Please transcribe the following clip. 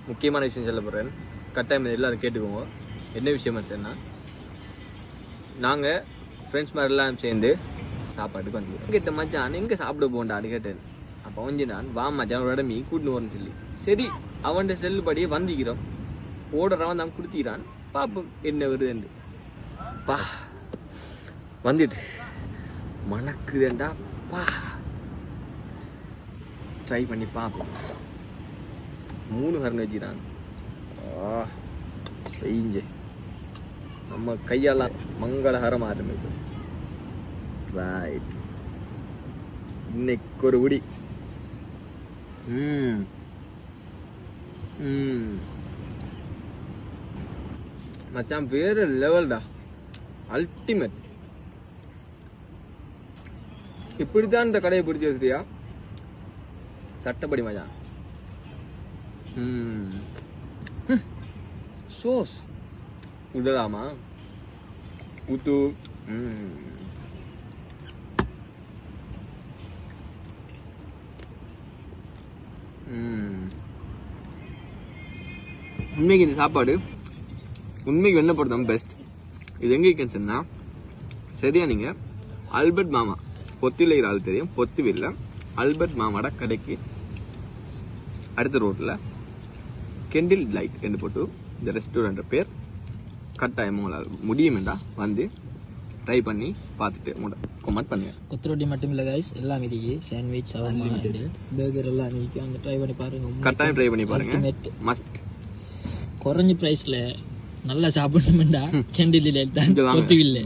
முக்கியமான விஷயம் சொல்ல போகிறேன். கட்டாயம் எல்லாரும் கேட்டுக்கோங்க. என்ன விஷயமா சரின்னா, நாங்கள் ஃப்ரெண்ட்ஸ் மாதிரி எல்லாம் சேர்ந்து சாப்பாட்டுக்கு வந்து கேட்ட மச்சான் எங்கே சாப்பிட போண்டான்னு கேட்டேன். அப்போ வந்து நான் வா மச்சான் ஒரு இடமே கூட்டின்னு வரேன்னு சொல்லி, சரி அவன் செல்லுபடியே வந்திக்கிறோம். ஓடுறவன் தான் கொடுத்திக்கிறான், பார்ப்போம் என்ன வருதுன்னு. பா வந்துட்டு மணக்குதேண்டா பா, ட்ரை பண்ணி பார்ப்போம். 3 கரண்ட் வச்சுக்கிறான். செஞ்சு நம்ம கையெல்லாம் மங்களகரமாக ஆரம்பிக்கும். ரைட், இன்னைக்கு ஒரு உடி. மச்சான் வேற லெவல்டா, அல்டிமேட். இப்படித்தான் இந்த கடையை பிடிச்சி வச்சியா சட்டப்படி மச்சான். சோஸ் விடலாமா? ஊத்து. உண்மைக்கு இந்த சாப்பாடு உண்மைக்கு என்ன பொறுத்தான் பெஸ்ட். இது எங்கே இருக்குன்னு சரியா, நீங்க ஆல்பர்ட் மாமா பொத்தியில் ஆள் தெரியும், பொத்துவில்ல ஆல்பர்ட் மாமாட கடைக்கு அடுத்த ரோட்டில் கெண்டில் லைட் என்று போட்டு இந்த ரெஸ்டாரண்ட் பேர். கட்டாயம் உங்களால் முடியுமெண்டா வந்து ட்ரை பண்ணி பார்த்துட்டு கமெண்ட் பண்ணுங்க. கொத்து ரொட்டி மட்டும் இல்லை கைஸ், எல்லாம் இருக்கு. சாண்ட்விச், பர்கர் எல்லாம் இருக்கு. அங்கே ட்ரை பண்ணி பாருங்க. கட்டாயம் ட்ரை பண்ணி பாருங்க, மஸ்ட். குறைஞ்ச ப்ரைஸில் நல்லா சாப்பிடணுமெண்டா கெண்டில் லைட் தான், கொத்துவில்லை.